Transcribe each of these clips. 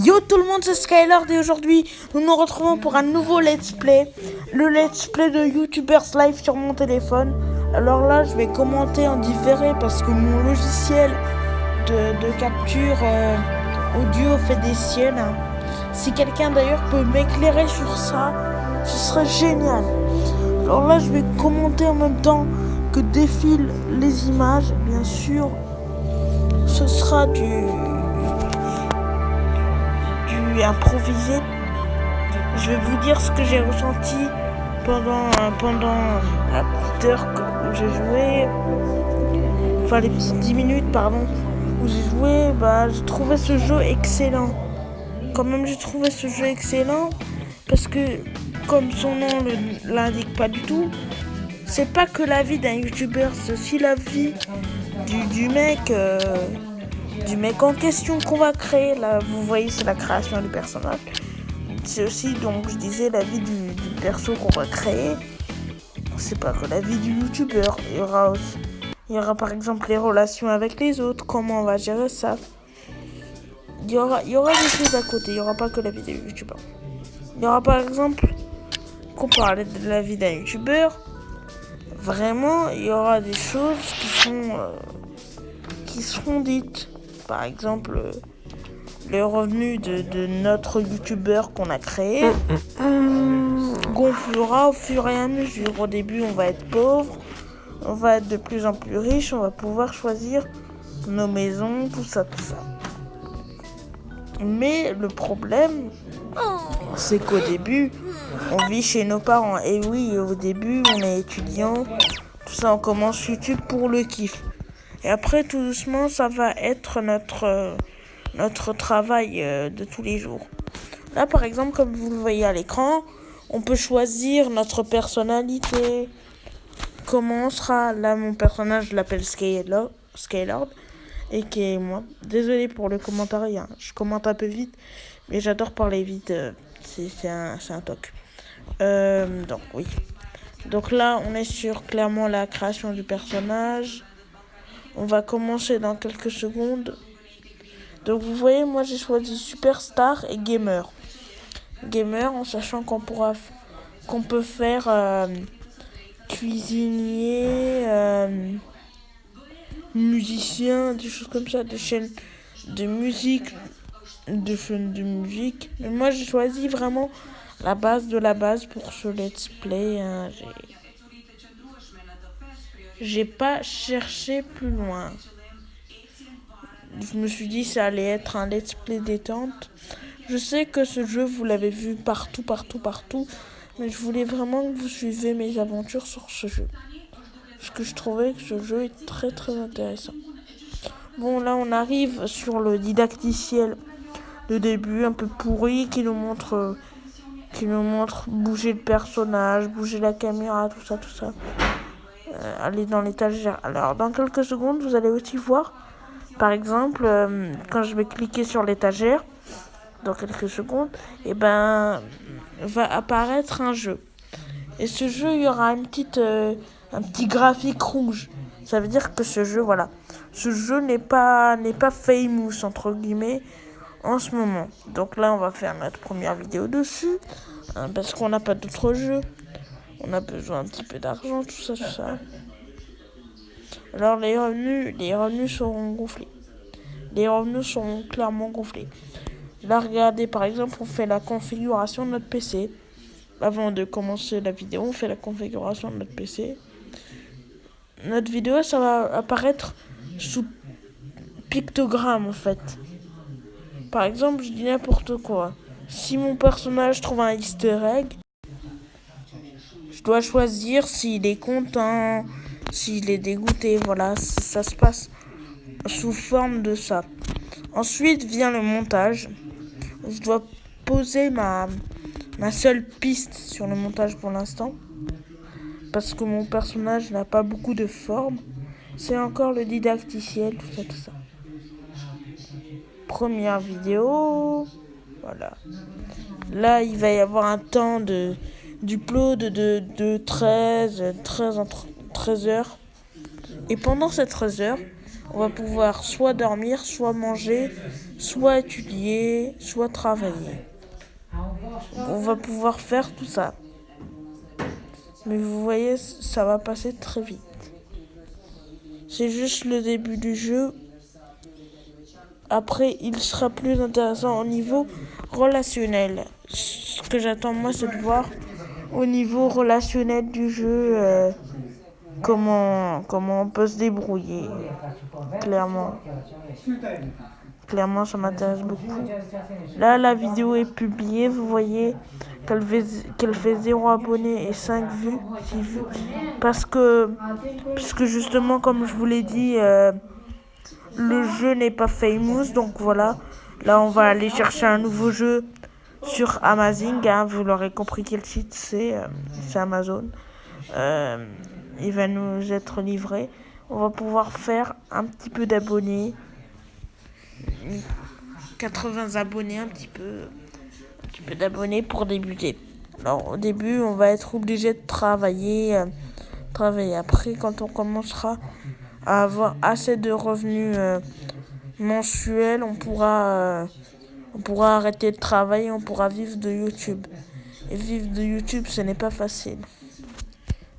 Yo tout le monde, c'est Skylord et aujourd'hui nous nous retrouvons pour un nouveau let's play. Le let's play de YouTubers Live sur mon téléphone. Alors là je vais commenter en différé parce que mon logiciel de capture audio fait des siennes. Si quelqu'un d'ailleurs peut m'éclairer sur ça, ce serait génial. Alors là je vais commenter en même temps que défilent les images. Bien sûr ce sera du improvisé. Je vais vous dire ce que j'ai ressenti pendant la petite heure où j'ai joué, enfin les petites 10 minutes pardon où j'ai joué. J'ai trouvé ce jeu excellent. Quand même j'ai trouvé ce jeu excellent parce que comme son nom l'indique pas du tout, c'est pas que la vie d'un youtubeur, c'est aussi la vie du mec en question qu'on va créer. Là vous voyez, c'est la création du personnage. C'est aussi, donc je disais, la vie du perso qu'on va créer. C'est pas que la vie du youtubeur. Il y aura par exemple les relations avec les autres, comment on va gérer ça. Il y aura des choses à côté, il y aura pas que la vie des youtubeurs. Il y aura par exemple, qu'on parlait de la vie d'un youtubeur, vraiment il y aura des choses qui seront dites. Par exemple, les revenus de notre youtubeur qu'on a créé gonflera au fur et à mesure. Au début, on va être pauvre, on va être de plus en plus riche, on va pouvoir choisir nos maisons, tout ça. Mais le problème, c'est qu'au début, on vit chez nos parents. Et oui, au début, on est étudiant, tout ça, on commence YouTube pour le kiff. Et après, tout doucement, ça va être notre travail de tous les jours. Là, par exemple, comme vous le voyez à l'écran, on peut choisir notre personnalité, comment on sera. Là, mon personnage, je l'appelle Skylord, et qui est moi. Désolé pour le commentaire, hein. Je commente un peu vite, mais j'adore parler vite. C'est un toc. Donc, oui. Donc là, on est sur clairement la création du personnage. On va commencer dans quelques secondes. Donc vous voyez, moi j'ai choisi Superstar et Gamer. Gamer en sachant qu'on peut faire cuisinier, musicien, des choses comme ça, des chaînes de musique, Mais moi j'ai choisi vraiment la base de la base pour ce let's play. J'ai pas cherché plus loin. Je me suis dit ça allait être un let's play détente. Je sais que ce jeu vous l'avez vu partout, mais je voulais vraiment que vous suiviez mes aventures sur ce jeu. Parce que je trouvais que ce jeu est très très intéressant. Bon, là on arrive sur le didacticiel de début, un peu pourri, qui nous montre bouger le personnage, bouger la caméra, tout ça. Aller dans l'étagère. Alors dans quelques secondes, vous allez aussi voir, par exemple, quand je vais cliquer sur l'étagère, dans quelques secondes, va apparaître un jeu. Et ce jeu, il y aura un petit graphique rouge. Ça veut dire que ce jeu n'est pas famous entre guillemets en ce moment. Donc là, on va faire notre première vidéo dessus, parce qu'on n'a pas d'autres jeux. On a besoin un petit peu d'argent, tout ça. Alors les revenus seront gonflés. Les revenus seront clairement gonflés. Là, regardez, par exemple, on fait la configuration de notre PC. Avant de commencer la vidéo, on fait la configuration de notre PC. Notre vidéo, ça va apparaître sous pictogramme, en fait. Par exemple, je dis n'importe quoi. Si mon personnage trouve un easter egg, je dois choisir s'il est content, s'il est dégoûté. Voilà, ça se passe sous forme de ça. Ensuite vient le montage. Je dois poser ma seule piste sur le montage pour l'instant, parce que mon personnage n'a pas beaucoup de forme. C'est encore le didacticiel, tout ça. Première vidéo. Voilà. Là, il va y avoir un temps d'upload de 13 heures. Et pendant ces 13 heures, On va pouvoir soit dormir, soit manger, soit étudier, soit travailler. On va pouvoir faire tout ça. Mais vous voyez, ça va passer très vite. C'est juste le début du jeu. Après, il sera plus intéressant au niveau relationnel. Ce que j'attends moi, c'est de voir au niveau relationnel du jeu comment on peut se débrouiller. Clairement. Clairement, ça m'intéresse beaucoup. Là, la vidéo est publiée. Vous voyez qu'elle fait 0 abonnés et 5 vues, 6 vues. Parce que justement, comme je vous l'ai dit, le jeu n'est pas famous. Donc voilà. Là, on va aller chercher un nouveau jeu sur Amazing. Hein, vous l'aurez compris quel site c'est. C'est Amazon. Il va nous être livré. On va pouvoir faire un petit peu d'abonnés. 80 abonnés, un petit peu d'abonnés pour débuter. Alors au début, on va être obligé de travailler. Après, quand on commencera à avoir assez de revenus mensuels, on pourra arrêter de travailler, on pourra vivre de YouTube. Et vivre de YouTube, ce n'est pas facile.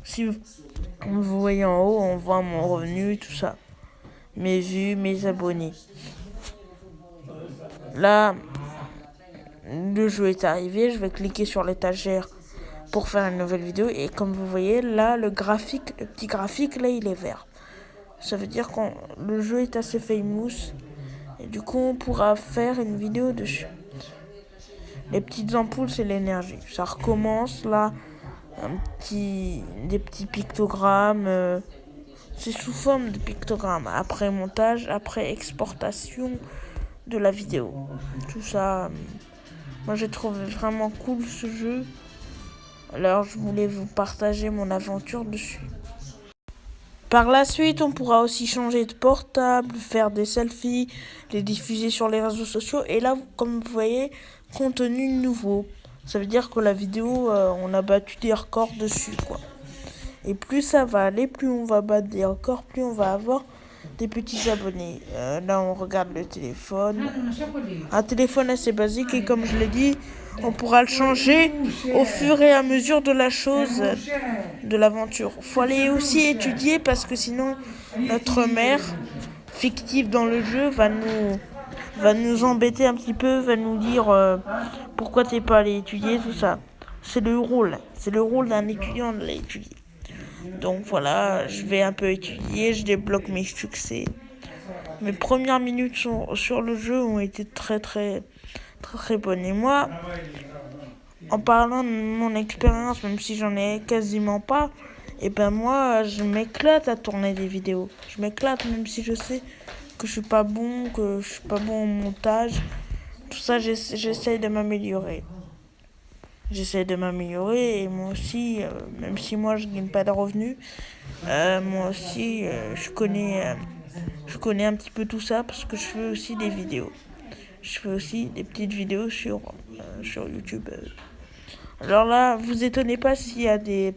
Si vous voyez en haut, on voit mon revenu, tout ça. Mes vues, mes abonnés. Là, le jeu est arrivé, je vais cliquer sur l'étagère pour faire une nouvelle vidéo. Et comme vous voyez, là, le petit graphique, là, il est vert. Ça veut dire que le jeu est assez famous. Et du coup, on pourra faire une vidéo dessus. Les petites ampoules, c'est l'énergie. Ça recommence, là, des petits pictogrammes. C'est sous forme de pictogrammes. Après montage, après exportation de la vidéo. Tout ça, moi j'ai trouvé vraiment cool ce jeu. Alors je voulais vous partager mon aventure dessus. Par la suite, on pourra aussi changer de portable, faire des selfies, les diffuser sur les réseaux sociaux. Et là, comme vous voyez, contenu nouveau. Ça veut dire que la vidéo, on a battu des records dessus, quoi. Et plus ça va aller, plus on va battre des records, plus on va avoir des petits abonnés. Là, on regarde le téléphone. Un téléphone assez basique et comme je l'ai dit, on pourra le changer au fur et à mesure de la chose, de l'aventure. Faut aller aussi étudier parce que sinon, notre mère, fictive dans le jeu, va nous embêter un petit peu, va nous dire pourquoi t'es pas allé étudier, tout ça. C'est le rôle d'un étudiant d'aller étudier. Donc voilà, je vais un peu étudier, je débloque mes succès. Mes premières minutes sur le jeu ont été très bonnes. Et moi, en parlant de mon expérience, même si j'en ai quasiment pas, et ben moi, je m'éclate à tourner des vidéos. Je m'éclate même si je sais que je suis pas bon, au montage. Tout ça, j'essaye de m'améliorer. Et moi aussi, même si moi je gagne pas de revenus, moi aussi je connais un petit peu tout ça parce que je fais aussi des vidéos. Je fais aussi des petites vidéos sur YouTube. Alors là, vous étonnez pas s'il y a des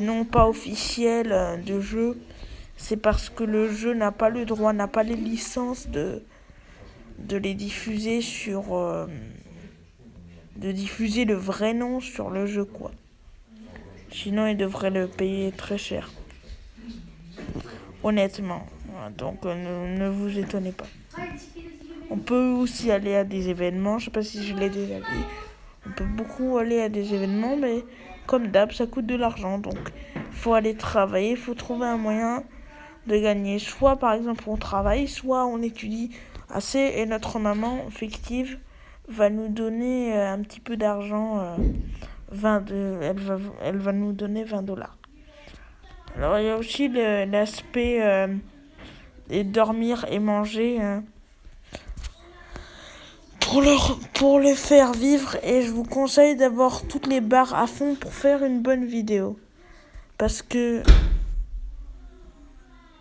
noms pas officiels de jeux. C'est parce que le jeu n'a pas le droit, n'a pas les licences de les diffuser de diffuser le vrai nom sur le jeu, quoi. Sinon, il devrait le payer très cher. Honnêtement. Donc, ne vous étonnez pas. On peut aussi aller à des événements. Je sais pas si je l'ai déjà dit. On peut beaucoup aller à des événements, mais comme d'hab, ça coûte de l'argent. Donc, il faut aller travailler. Il faut trouver un moyen de gagner. Soit, par exemple, on travaille, soit on étudie assez et notre maman fictive va nous donner un petit peu d'argent. Elle va nous donner $20. Alors il y a aussi l'aspect dormir et manger pour le faire vivre. Et je vous conseille d'avoir toutes les barres à fond pour faire une bonne vidéo. Parce que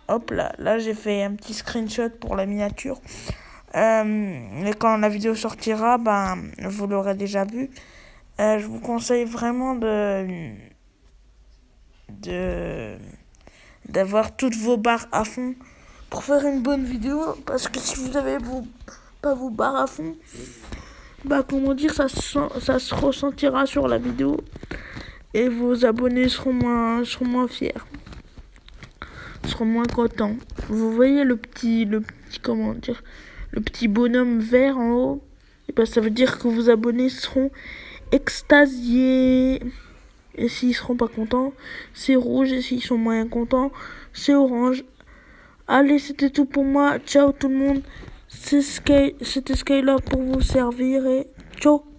hop là j'ai fait un petit screenshot pour la miniature. Et quand la vidéo sortira, vous l'aurez déjà vu. Je vous conseille vraiment d'avoir toutes vos barres à fond pour faire une bonne vidéo, parce que si vous avez pas vos barres à fond, comment dire, ça se ressentira sur la vidéo et vos abonnés seront moins fiers, seront moins contents. Vous voyez le petit comment dire, le petit bonhomme vert en haut, et ça veut dire que vos abonnés seront extasiés. Et s'ils seront pas contents, c'est rouge, et s'ils sont moins contents, c'est orange. Allez, c'était tout pour moi. Ciao tout le monde. C'était Skylar pour vous servir et ciao.